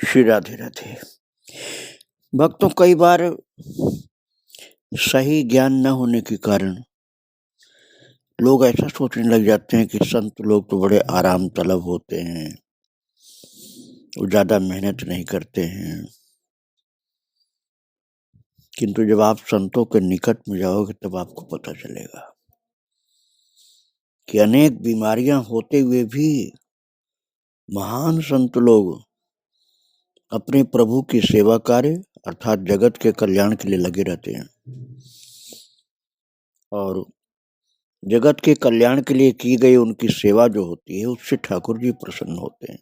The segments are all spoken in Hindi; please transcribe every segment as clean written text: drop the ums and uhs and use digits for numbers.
श्री राधे राधे। भक्तों, कई बार सही ज्ञान न होने के कारण लोग ऐसा सोचने लग जाते हैं कि संत लोग तो बड़े आराम तलब होते हैं, वो ज्यादा मेहनत नहीं करते हैं। किंतु जब आप संतों के निकट में जाओगे तब आपको पता चलेगा कि अनेक बीमारियां होते हुए भी महान संत लोग अपने प्रभु की सेवा कार्य अर्थात जगत के कल्याण के लिए लगे रहते हैं और जगत के कल्याण के लिए की गई उनकी सेवा जो होती है उससे ठाकुर जी प्रसन्न होते हैं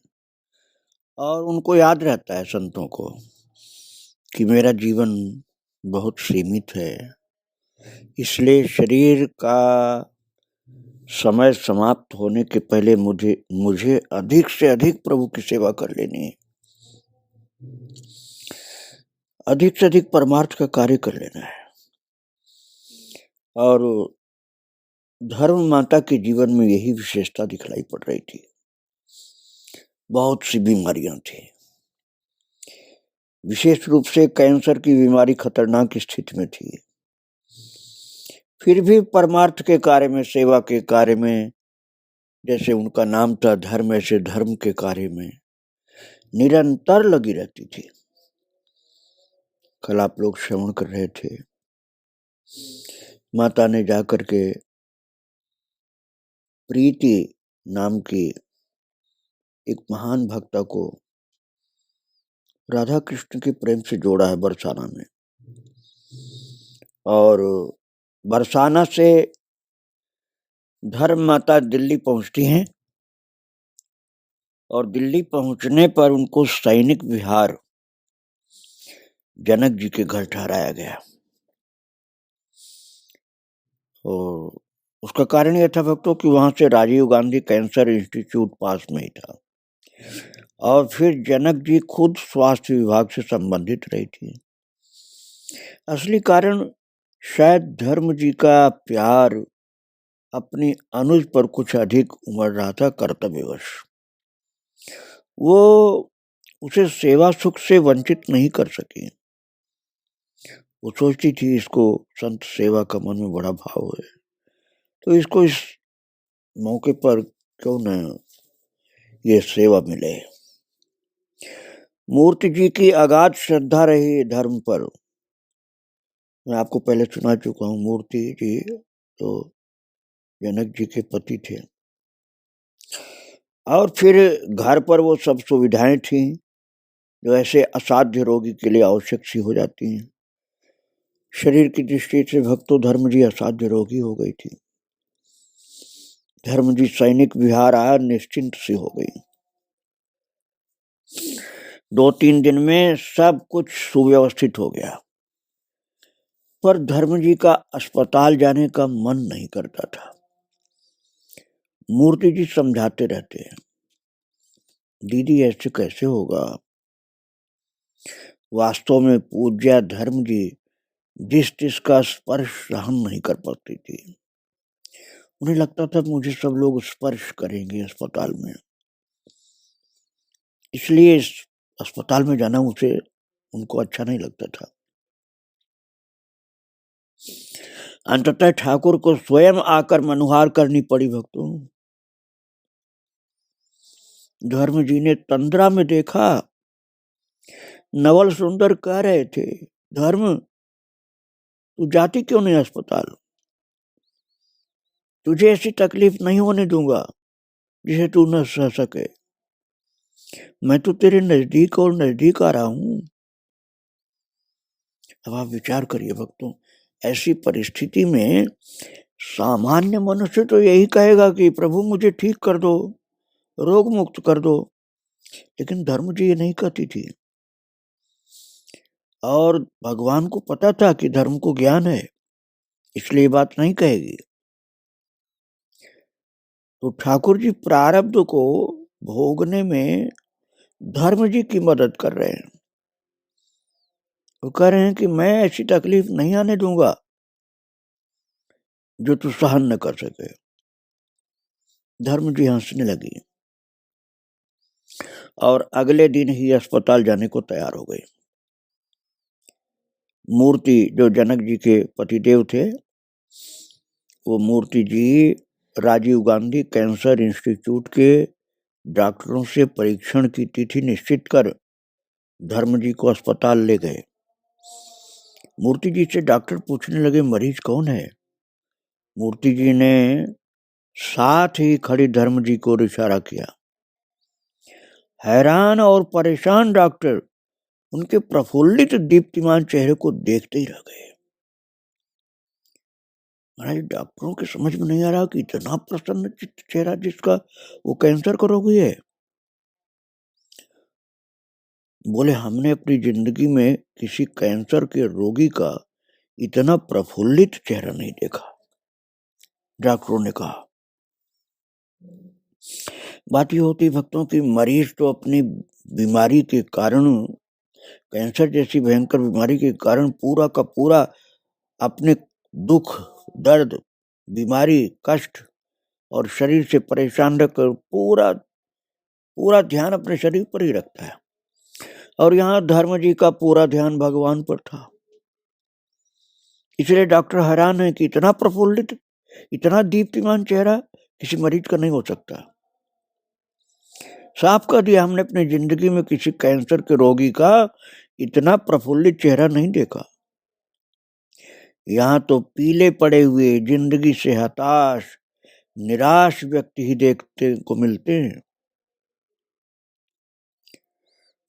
और उनको याद रहता है संतों को कि मेरा जीवन बहुत सीमित है, इसलिए शरीर का समय समाप्त होने के पहले मुझे अधिक से अधिक प्रभु की सेवा कर लेनी है, अधिक से अधिक परमार्थ का कार्य कर लेना है। और धर्म माता के जीवन में यही विशेषता दिखलाई पड़ रही थी। बहुत सी बीमारियां थी, विशेष रूप से कैंसर की बीमारी खतरनाक स्थिति में थी, फिर भी परमार्थ के कार्य में, सेवा के कार्य में, जैसे उनका नाम था धर्म, ऐसे धर्म के कार्य में निरंतर लगी रहती थी। कल आप लोग श्रवण कर रहे थे, माता ने जाकर के प्रीति नाम की एक महान भक्ता को राधा कृष्ण के प्रेम से जोड़ा है बरसाना में, और बरसाना से धर्म माता दिल्ली पहुंचती हैं और दिल्ली पहुंचने पर उनको सैनिक विहार जनक जी के घर ठहराया गया। और उसका कारण यह था भक्तों कि वहां से राजीव गांधी कैंसर इंस्टीट्यूट पास में ही था और फिर जनक जी खुद स्वास्थ्य विभाग से संबंधित रही थी। असली कारण शायद धर्म जी का प्यार अपनी अनुज पर कुछ अधिक उमड़ रहा था कर्तव्यवश। वो उसे सेवा सुख से वंचित नहीं कर सकी। वो सोचती थी इसको संत सेवा का मन में बड़ा भाव है, तो इसको इस मौके पर क्यों न ये सेवा मिले। मूर्ति जी की अगाध श्रद्धा रही धर्म पर। मैं आपको पहले सुना चुका हूँ, मूर्ति जी तो जनक जी के पति थे और फिर घर पर वो सब सुविधाएं थी जो ऐसे असाध्य रोगी के लिए आवश्यक सी हो जाती हैं। शरीर की दृष्टि से भक्तों धर्म जी असाध्य रोगी हो गई थी। धर्म जी सैनिक विहार आया, निश्चिंत सी हो गई। 2-3 दिन में सब कुछ सुव्यवस्थित हो गया, पर धर्म जी का अस्पताल जाने का मन नहीं करता था। मूर्ति जी समझाते रहते हैं, दीदी ऐसे कैसे होगा। वास्तव में पूज्या धर्म जी जिसका स्पर्श सहन नहीं कर पाती थी। उन्हें लगता था मुझे सब लोग स्पर्श करेंगे अस्पताल में, इसलिए इस अस्पताल में जाना उनको अच्छा नहीं लगता था। अंततः ठाकुर को स्वयं आकर मनुहार करनी पड़ी भक्तों। धर्म जी ने तंद्रा में देखा, नवल सुंदर कह रहे थे, धर्म तू जाती क्यों नहीं अस्पताल, तुझे ऐसी तकलीफ नहीं होने दूंगा जिसे तू न सह सके। मैं तो तेरे नजदीक और नजदीक आ रहा हूं। अब आप विचार करिए भक्तों, ऐसी परिस्थिति में सामान्य मनुष्य तो यही कहेगा कि प्रभु मुझे ठीक कर दो, रोग मुक्त कर दो, लेकिन धर्म जी ये नहीं कहती थी। और भगवान को पता था कि धर्म को ज्ञान है, इसलिए बात नहीं कहेगी। तो ठाकुर जी प्रारब्ध को भोगने में धर्म जी की मदद कर रहे हैं। वो कह रहे हैं कि मैं ऐसी तकलीफ नहीं आने दूंगा जो तू सहन न कर सके। धर्म जी हंसने लगी। और अगले दिन ही अस्पताल जाने को तैयार हो गए। मूर्ति जो जनक जी के पतिदेव थे, वो मूर्ति जी राजीव गांधी कैंसर इंस्टीट्यूट के डॉक्टरों से परीक्षण की तिथि निश्चित कर धर्म जी को अस्पताल ले गए। मूर्ति जी से डॉक्टर पूछने लगे, मरीज कौन है? मूर्ति जी ने साथ ही खड़ी धर्म जी को इशारा किया। हैरान और परेशान डॉक्टर उनके प्रफुल्लित दीप्तिमान चेहरे को देखते ही रह गए। महाराज, डॉक्टरों के समझ में नहीं आ रहा कि इतना प्रसन्न चित्त चेहरा जिसका वो कैंसर का रोगी है। बोले, हमने अपनी जिंदगी में किसी कैंसर के रोगी का इतना प्रफुल्लित चेहरा नहीं देखा, डॉक्टरों ने कहा। बात यह होती भक्तों की, मरीज तो अपनी बीमारी के कारण, कैंसर जैसी भयंकर बीमारी के कारण पूरा का पूरा अपने दुख, दर्द, बीमारी, कष्ट और शरीर से परेशान रहकर पूरा पूरा ध्यान अपने शरीर पर ही रखता है। और यहाँ धर्म जी का पूरा ध्यान भगवान पर था। इसलिए डॉक्टर हैरान है कि इतना प्रफुल्लित, इतना दीप्तिमान चेहरा किसी मरीज का नहीं हो सकता। साफ कह दिया, हमने अपनी जिंदगी में किसी कैंसर के रोगी का इतना प्रफुल्लित चेहरा नहीं देखा। यहाँ तो पीले पड़े हुए, जिंदगी से हताश, निराश व्यक्ति ही देखते को मिलते हैं।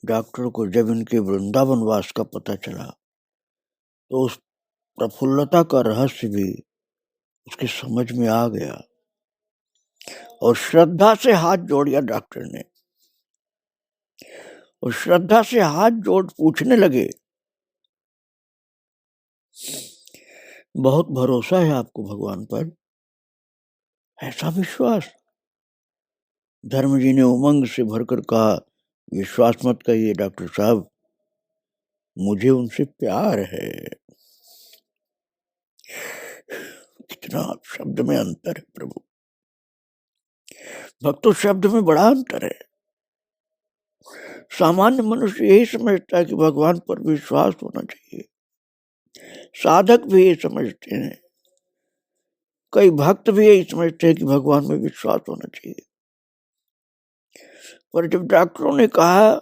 डॉक्टर को जब इनके वृंदावन वास का पता चला तो उस प्रफुल्लता का रहस्य भी उसके समझ में आ गया और श्रद्धा से हाथ जोड़ दिया डॉक्टर ने। और श्रद्धा से हाथ जोड़ पूछने लगे, बहुत भरोसा है आपको भगवान पर, ऐसा विश्वास? धर्म जी ने उमंग से भरकर कहा, विश्वास मत कहिए डॉक्टर साहब, मुझे उनसे प्यार है। कितना शब्द में अंतर है प्रभु, भक्तों, शब्द में बड़ा अंतर है। सामान्य मनुष्य यही समझता है कि भगवान पर विश्वास होना चाहिए, साधक भी ये समझते हैं, कई भक्त भी यही समझते हैं कि भगवान में विश्वास होना चाहिए। पर जब डॉक्टरों ने कहा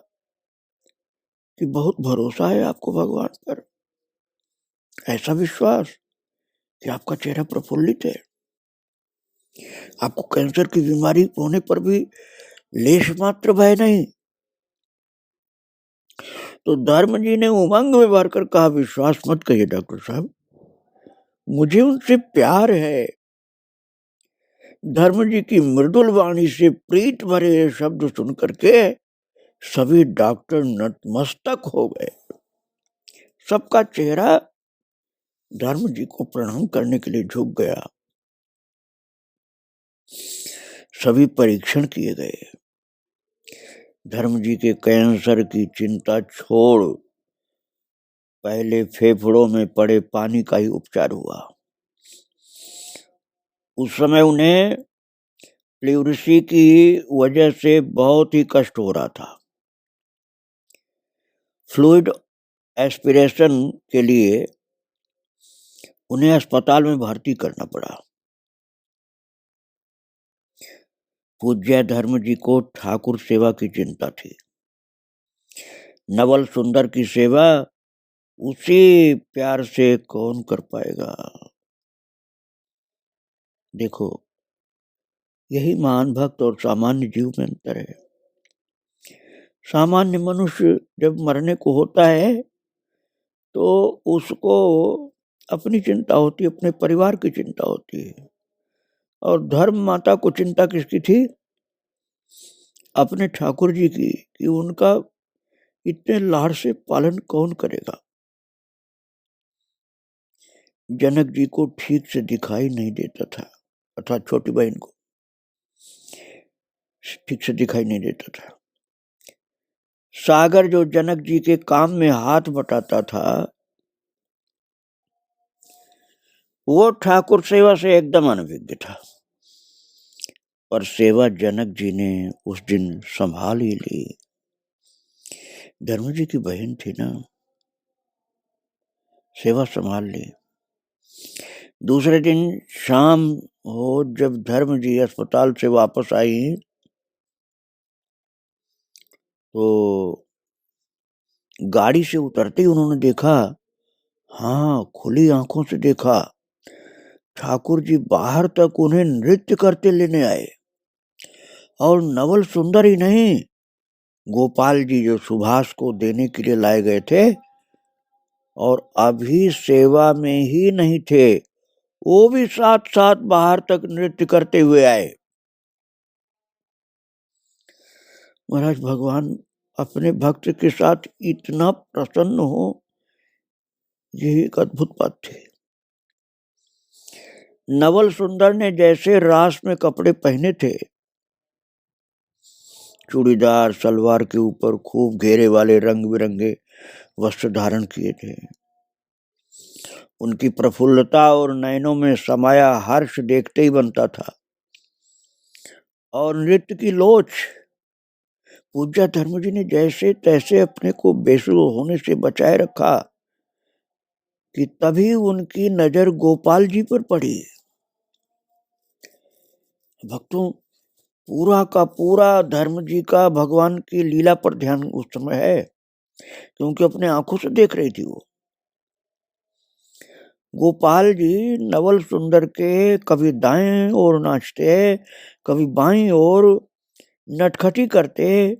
कि बहुत भरोसा है आपको भगवान पर, ऐसा विश्वास कि आपका चेहरा प्रफुल्लित है, आपको कैंसर की बीमारी होने पर भी लेश मात्र भय नहीं, तो धर्म जी ने उमंग में भरकर कहा, विश्वास मत कहिए डॉक्टर साहब, मुझे उनसे प्यार है। धर्म जी की मृदुल वाणी से प्रीत भरे शब्द सुन करके सभी डॉक्टर नतमस्तक हो गए। सबका चेहरा धर्म जी को प्रणाम करने के लिए झुक गया। सभी परीक्षण किए गए। धर्म जी के कैंसर की चिंता छोड़ पहले फेफड़ों में पड़े पानी का ही उपचार हुआ। उस समय उन्हें प्लेउरिसी की वजह से बहुत ही कष्ट हो रहा था। फ्लूइड एस्पिरेशन के लिए उन्हें अस्पताल में भर्ती करना पड़ा। पूज्य धर्म जी को ठाकुर सेवा की चिंता थी। नवल सुंदर की सेवा उसी प्यार से कौन कर पाएगा। देखो, यही महान भक्त और सामान्य जीव में अंतर है। सामान्य मनुष्य जब मरने को होता है तो उसको अपनी चिंता होती है, अपने परिवार की चिंता होती है। और धर्म माता को चिंता किसकी थी? अपने ठाकुर जी की, कि उनका इतने लाड़ से पालन कौन करेगा। जनक जी को ठीक से दिखाई नहीं देता था, अर्थात छोटी बहन को ठीक से दिखाई नहीं देता था। सागर जो जनक जी के काम में हाथ बटाता था, वो ठाकुर सेवा से एकदम अनभिज्ञ था। पर सेवा जनक जी ने उस दिन संभाल ही ली। धर्म जी की बहन थी ना, सेवा संभाल ली। दूसरे दिन शाम हो जब धर्म जी अस्पताल से वापस आई तो गाड़ी से उतरते ही उन्होंने देखा, हाँ, खुली आंखों से देखा, ठाकुर जी बाहर तक उन्हें नृत्य करते लेने आए। और नवल सुंदर ही नहीं, गोपाल जी जो सुभाष को देने के लिए लाए गए थे और अभी सेवा में ही नहीं थे, वो भी साथ साथ बाहर तक नृत्य करते हुए आए। महाराज, भगवान अपने भक्त के साथ इतना प्रसन्न हो, यही एक अद्भुत बात थी। नवल सुंदर ने जैसे रास में कपड़े पहने थे, चूड़ीदार सलवार के ऊपर खूब घेरे वाले रंग बिरंगे वस्त्र धारण किए थे, उनकी प्रफुल्लता और नयनों में समाया हर्ष देखते ही बनता था। और नृत्य की लोच, पूज्य धर्म जी ने जैसे तैसे अपने को बेसुर होने से बचाए रखा कि तभी उनकी नजर गोपाल जी पर पड़ी। भक्तों, पूरा का पूरा धर्म जी का भगवान की लीला पर ध्यान उस समय है, क्योंकि अपने आंखों से देख रही थी वो। गोपाल जी नवल सुंदर के कभी दाएं ओर नाचते, कभी बाईं ओर नटखटी करते,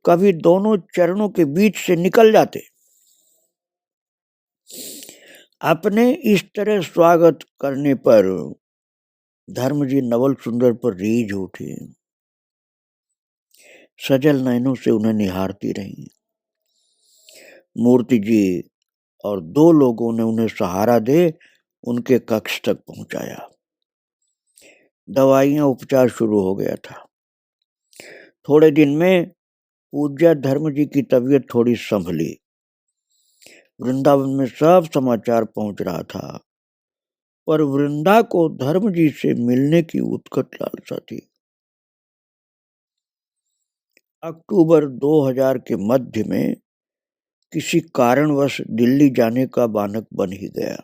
कभी दोनों चरणों के बीच से निकल जाते। अपने इस तरह स्वागत करने पर धर्म जी नवल सुंदर पर रीझ उठी, सजल नयनों से उन्हें निहारती रही। मूर्ति जी और दो लोगों ने उन्हें सहारा दे उनके कक्ष तक पहुंचाया। दवाइयां उपचार शुरू हो गया था। थोड़े दिन में पूज्य धर्म जी की तबीयत थोड़ी संभली। वृंदावन में सब समाचार पहुंच रहा था, पर वृंदा को धर्म जी से मिलने की उत्कट लालसा थी। अक्टूबर 2000 के मध्य में किसी कारणवश दिल्ली जाने का बानक बन ही गया।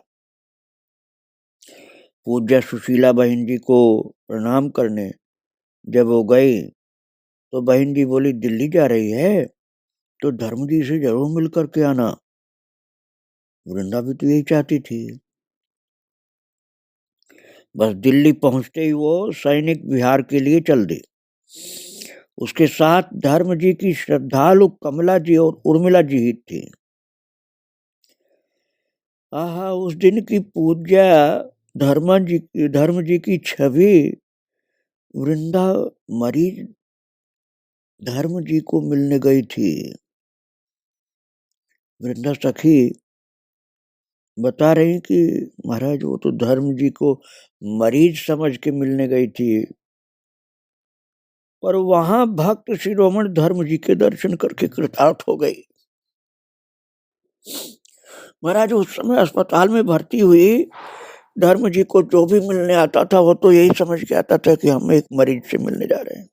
पूज्य सुशीला बहन जी को प्रणाम करने जब वो गई तो बहन जी बोली, दिल्ली जा रही है तो धर्म जी से जरूर मिल करके आना। वृंदा भी तो यही चाहती थी। बस दिल्ली पहुंचते ही वो सैनिक विहार के लिए चल दी। उसके साथ धर्म जी की श्रद्धालु कमला जी और उर्मिला जी ही थी। आहा, उस दिन की पूज्य धर्म जी की छवि वृंदा मरीज धर्म जी को मिलने गई थी। वृंदा सखी बता रही कि महाराज वो तो धर्म जी को मरीज समझ के मिलने गई थी, पर वहां भक्त शिरोमणि धर्म जी के दर्शन करके कृतार्थ हो गई। महाराज, उस समय अस्पताल में भर्ती हुई धर्म जी को जो भी मिलने आता था वो तो यही समझ के आता था कि हम एक मरीज से मिलने जा रहे हैं।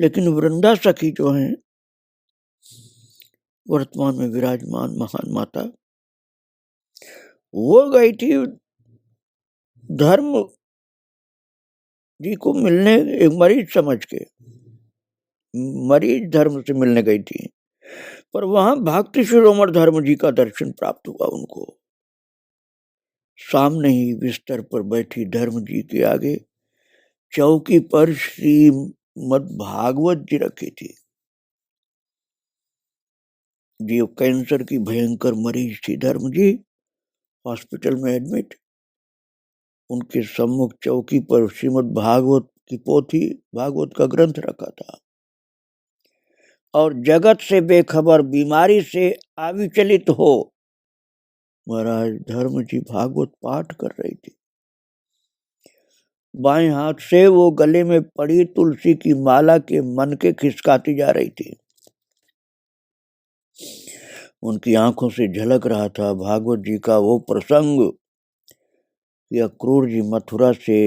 लेकिन वृंदा सखी जो है वर्तमान में विराजमान महान माता, वो गई थी धर्म जी को मिलने, एक मरीज समझ के मरीज धर्म से मिलने गई थी, पर वहां भक्ति शिरोमणि धर्म जी का दर्शन प्राप्त हुआ उनको। सामने ही बिस्तर पर बैठी धर्म जी के आगे चौकी पर श्रीमद् भागवत जी रखी थी। जो कैंसर की भयंकर मरीज थी धर्म जी, हॉस्पिटल में एडमिट, उनके सम्मुख चौकी पर श्रीमद् भागवत की पोथी, भागवत का ग्रंथ रखा था और जगत से बेखबर, बीमारी से अविचलित हो महाराज धर्म जी भागवत पाठ कर रही थी। बाएं हाथ से वो गले में पड़ी तुलसी की माला के मन के खिसकाती जा रही थी। उनकी आंखों से झलक रहा था भागवत जी का वो प्रसंग, या क्रूर जी मथुरा से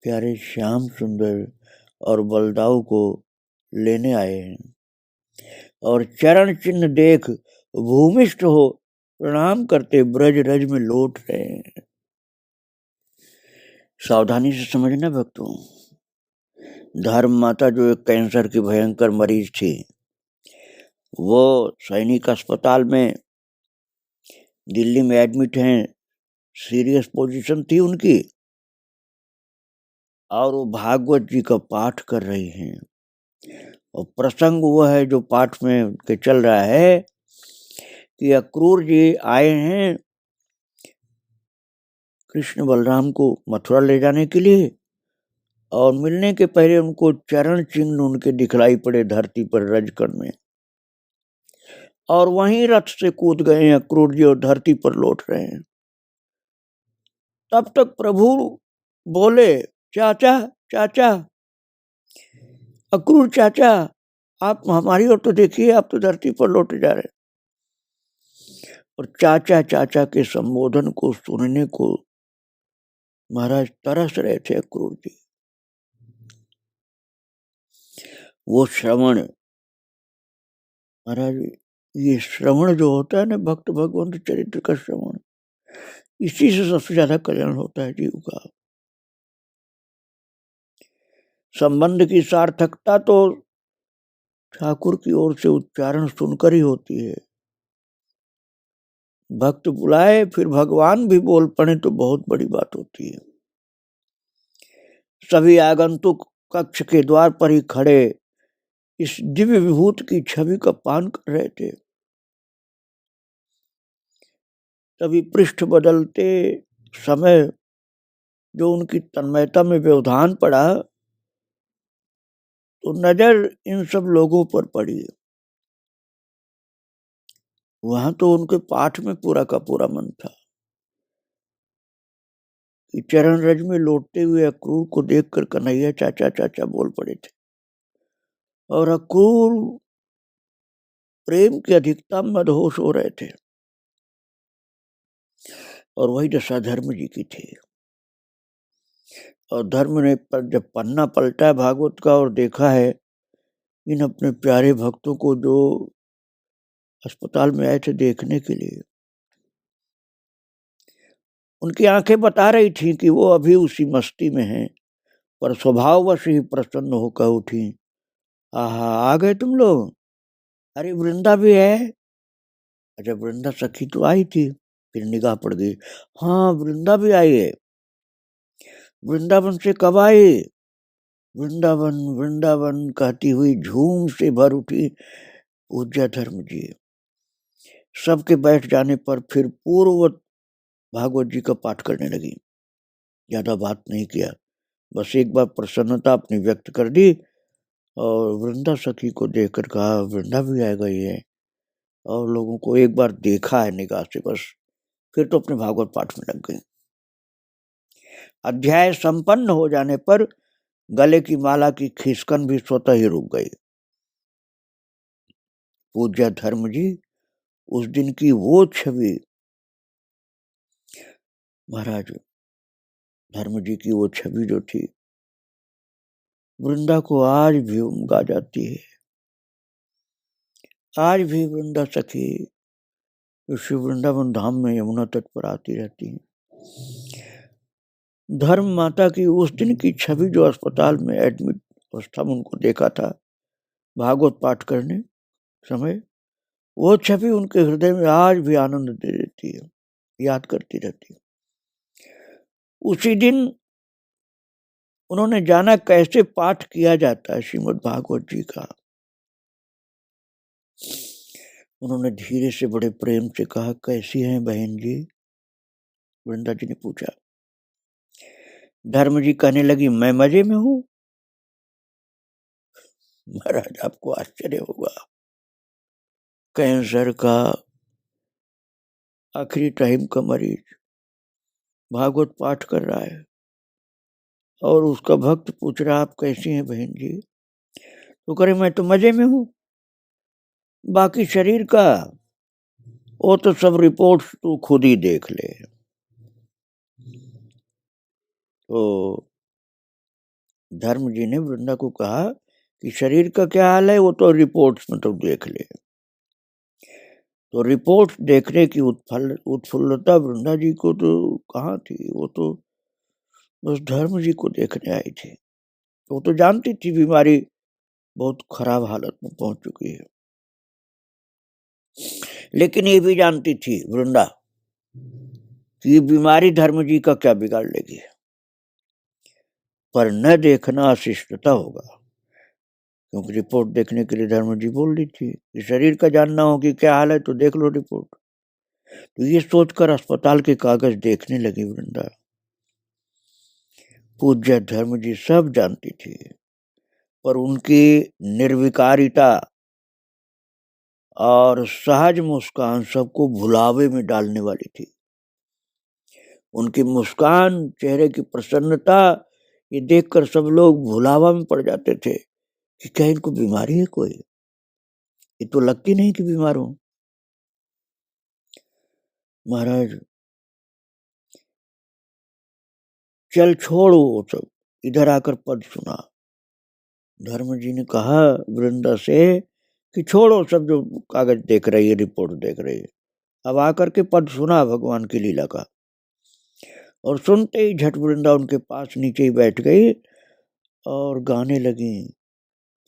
प्यारे श्याम सुंदर और बलदाऊ को लेने आए हैं। और चरण चिन्ह देख भूमिष्ठ हो प्रणाम करते ब्रज रज में लौट रहे हैं। सावधानी से समझना भक्तों, धर्म माता जो एक कैंसर की भयंकर मरीज थी, वो सैनिक अस्पताल में दिल्ली में एडमिट हैं, सीरियस पोजीशन थी उनकी, और वो भागवत जी का पाठ कर रही हैं। और प्रसंग वो है जो पाठ में के चल रहा है कि अक्रूर जी आए हैं कृष्ण बलराम को मथुरा ले जाने के लिए, और मिलने के पहले उनको चरण चिन्ह उनके दिखलाई पड़े धरती पर रजकण में, और वहीं रथ से कूद गए हैं अक्रूर जी और धरती पर लौट रहे हैं। तब तक प्रभु बोले, चाचा चाचा, अक्रूर चाचा, आप हमारी ओर तो देखिए, आप तो धरती पर लौट जा रहे। और चाचा चाचा के संबोधन को सुनने को महाराज तरस रहे थे अक्रूर जी। वो श्रवण, महाराज ये श्रवण जो होता है ना, भक्त भगवंत चरित्र का श्रवण, इसी से सबसे ज्यादा कल्याण होता है जीव का। संबंध की सार्थकता तो ठाकुर की ओर से उच्चारण सुनकर ही होती है। भक्त बुलाए फिर भगवान भी बोल पड़े तो बहुत बड़ी बात होती है। सभी आगंतुक कक्ष के द्वार पर ही खड़े इस दिव्य विभूत की छवि का पान कर रहे थे। तभी पृष्ठ बदलते समय जो उनकी तन्मयता में व्यवधान पड़ा, तो नजर इन सब लोगों पर पड़ी। वहां तो उनके पाठ में पूरा का पूरा मन था कि चरण रज में लौटते हुए अक्रूर को देखकर कन्हैया चाचा चाचा बोल पड़े थे, और अक्रूर प्रेम की अधिकता में मदहोश हो रहे थे। और वही दशा धर्म जी की थी। और धर्म ने जब पन्ना पलटा भागवत का और देखा है इन अपने प्यारे भक्तों को जो अस्पताल में आए थे देखने के लिए, उनकी आंखें बता रही थी कि वो अभी उसी मस्ती में हैं, पर स्वभाववश ही प्रसन्न होकर उठी। आहा, आ गए तुम लोग, अरे वृंदा भी है। अच्छा, वृंदा सखी तो आई थी, फिर निगाह पड़ गई, हाँ वृंदा भी आई है। वृंदावन से कब आई? वृंदावन वृंदावन कहती हुई झूम से भर उठी पूज्य धर्म जी। सबके बैठ जाने पर फिर पूर्ववत भागवत जी का पाठ करने लगी। ज्यादा बात नहीं किया, बस एक बार प्रसन्नता अपनी व्यक्त कर दी, और वृंदा सखी को देखकर कहा वृंदा भी आ गई है, और लोगों को एक बार देखा है निगाह से, बस फिर तो अपने भागवत पाठ में लग गई। अध्याय संपन्न हो जाने पर गले की माला की खिसकन भी स्वतः ही रुक गई। पूज्य धर्म जी उस दिन की वो छवि, महाराज धर्म जी की वो छवि जो थी, वृंदा को आज भी उमगा जाती है। आज भी वृंदा सखी श्री वृंदावन धाम में यमुना तट पर आती रहती है। धर्म माता की उस दिन की छवि जो अस्पताल में एडमिट अवस्था में उनको देखा था भागवत पाठ करने समय, वो छवि उनके हृदय में आज भी आनंद दे देती है, याद करती रहती है। उसी दिन उन्होंने जाना कैसे पाठ किया जाता है श्रीमद् भागवत जी का। उन्होंने धीरे से बड़े प्रेम से कहा, कैसी हैं बहन जी? वृंदा जी ने पूछा। धर्म जी कहने लगी, मैं मजे में हूं। महाराज आपको आश्चर्य होगा, कैंसर का आखिरी टाइम का मरीज भागवत पाठ कर रहा है, और उसका भक्त पूछ रहा आप कैसी हैं बहन जी? तो करे मैं तो मजे में हूं, बाकी शरीर का वो तो सब रिपोर्ट तू खुद ही देख ले। तो धर्म जी ने वृंदा को कहा कि शरीर का क्या हाल है, वो तो रिपोर्ट्स में तो देख ले। तो रिपोर्ट देखने की उत्फुल्लता वृंदा जी को तो कहाँ थी, वो तो बस धर्म जी को देखने आई थी। वो तो जानती थी बीमारी बहुत खराब हालत में पहुंच चुकी है, लेकिन ये भी जानती थी वृंदा कि ये बीमारी धर्म जी का क्या बिगाड़ लेगी, पर न देखना अशिष्टता होगा, क्योंकि रिपोर्ट देखने के लिए धर्म जी बोल रही थी कि शरीर का जानना हो कि क्या हाल है तो देख लो रिपोर्ट। तो ये सोचकर अस्पताल के कागज देखने लगी वृंदा। पूज्य धर्म जी सब जानती थी, पर उनकी निर्विकारिता और सहज मुस्कान सबको भुलावे में डालने वाली थी। उनकी मुस्कान, चेहरे की प्रसन्नता, ये देखकर सब लोग भुलावा में पड़ जाते थे कि क्या इनको बीमारी है कोई, ये तो लगती नहीं कि बीमार हो। महाराज चल छोड़ो वो सब, इधर आकर पद सुना। धर्म जी ने कहा वृंदा से कि छोड़ो सब जो कागज देख रही है, रिपोर्ट देख रही है, अब आकर के पद सुना भगवान की लीला का। और सुनते ही झट वृंदा उनके पास नीचे ही बैठ गई और गाने लगी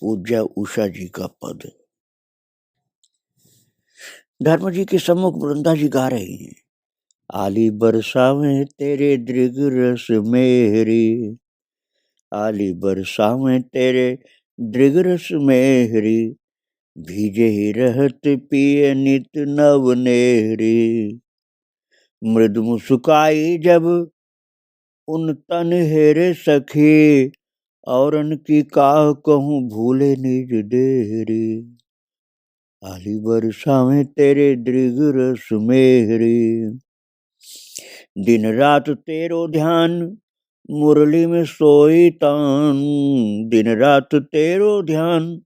पूज्या उषा जी का पद। धर्म जी के सम्मुख वृंदा जी गा रही हैं, आली बरसावें तेरे दृग रस मेहरी, आली बरसावें तेरे दृग रस मेहरी, भीजे ही रहत पिए नित नव नेहरी, मृद मुस्काई जब उन तन हेरे सखी, औरन की काह कहूँ भूले निज देहरी, आली बरसावें तेरे दृग रस मेहरी, दिन रात तेरो ध्यान मुरली में सोई तान, दिन रात तेरो ध्यान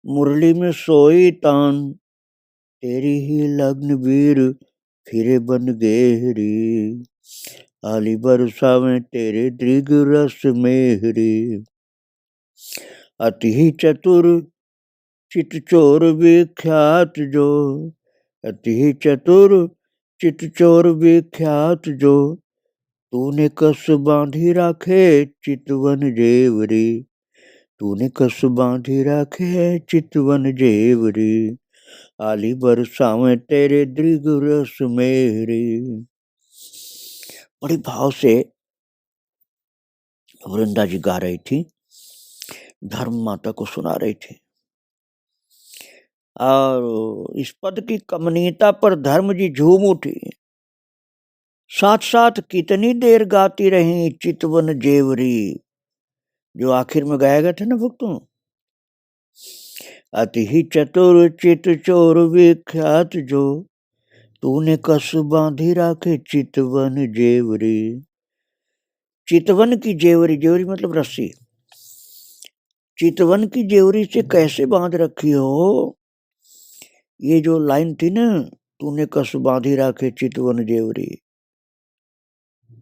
मुरली में सोई तान, तेरी ही लग्न वीर फिरे बन गेहरी, आली बरसावें तेरे दृग रस मेहरी, अति ही चतुर चित चोर विख्यात जो, अति ही चतुर चित चोर विख्यात जो, तूने कस बांधी राखे चितवन जेवरी, तूने कस बांधी राखे चितवन जेवरी, आली बरसावें तेरे दृग रस मेहरी। बड़ी भाव से वृंदा जी गा रही थी, धर्म माता को सुना रही थी, और इस पद की कमनीयता पर धर्म जी झूम उठी। साथ साथ कितनी देर गाती रही चितवन जेवरी, जो आखिर में गाया गया था ना भक्तों, अति ही चतुर चित चोर विख्यात जो, तूने कस बांधी राखे चितवन जेवरी। चितवन की जेवरी, जेवरी मतलब रस्सी, चितवन की जेवरी से कैसे बांध रखी हो, ये जो लाइन थी ना, तूने कस बांधी राखे चितवन जेवरी,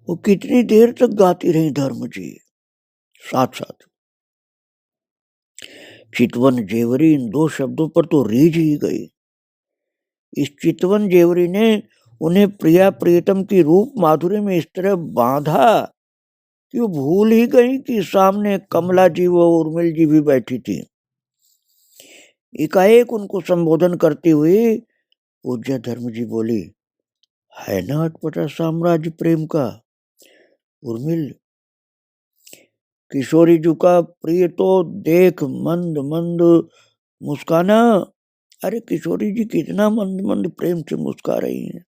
वो कितनी देर तक गाती रही धर्म जी साथ साथ। चितवन जेवरी, इन दो शब्दों पर तो रीझ ही गई। इस चितवन जेवरी ने उन्हें प्रिया प्रियतम की रूप माधुरी में इस तरह बांधा कि वो भूल ही गई कि सामने कमला जी व उर्मिल जी भी बैठी थी। एकाएक उनको संबोधन करती हुई पूज्य धर्म जी बोली, है ना अटपटा साम्राज्य प्रेम का उर्मिल, किशोरी जी का प्रिय तो देख मंद मंद मुस्काना। अरे किशोरी जी कितना मंद मंद प्रेम से मुस्का रही हैं।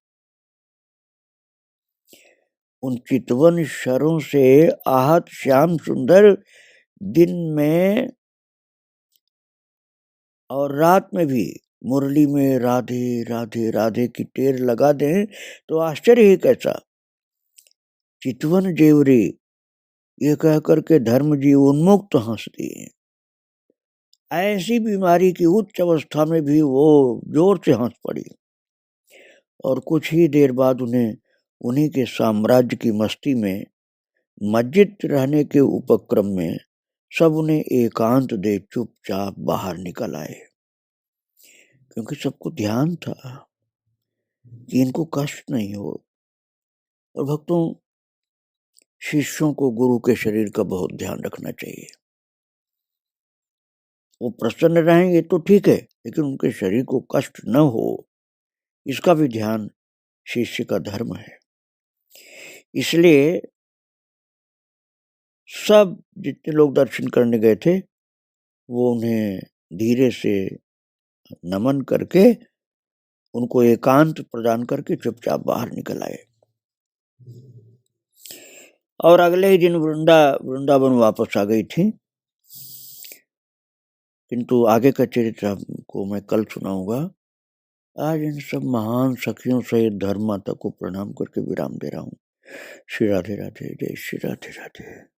उन चितवन शरों से आहत श्याम सुंदर दिन में और रात में भी मुरली में राधे राधे राधे की टेर लगा दें तो आश्चर्य ही कैसा। चितवन जेवरी, ये कहकर के धर्म जी उन्मुक्त हंस दिए। ऐसी बीमारी की उच्च अवस्था में भी वो जोर से हंस पड़ी, और कुछ ही देर बाद उन्हें उन्हीं के साम्राज्य की मस्ती में मस्जिद रहने के उपक्रम में सब उन्हें एकांत दे चुपचाप बाहर निकल आए, क्योंकि सबको ध्यान था कि इनको कष्ट नहीं हो। और भक्तों, शिष्यों को गुरु के शरीर का बहुत ध्यान रखना चाहिए। वो प्रसन्न रहेंगे तो ठीक है, लेकिन उनके शरीर को कष्ट न हो, इसका भी ध्यान शिष्य का धर्म है। इसलिए सब जितने लोग दर्शन करने गए थे, वो उन्हें धीरे से नमन करके उनको एकांत प्रदान करके चुपचाप बाहर निकल आए। और अगले ही दिन वृंदावन वापस आ गई थी। किंतु आगे का चरित्र आपको मैं कल सुनाऊंगा। आज इन सब महान सखियों सहित धर्म माता को प्रणाम करके विराम दे रहा हूँ। श्री राधे राधे, जय श्री राधे राधे।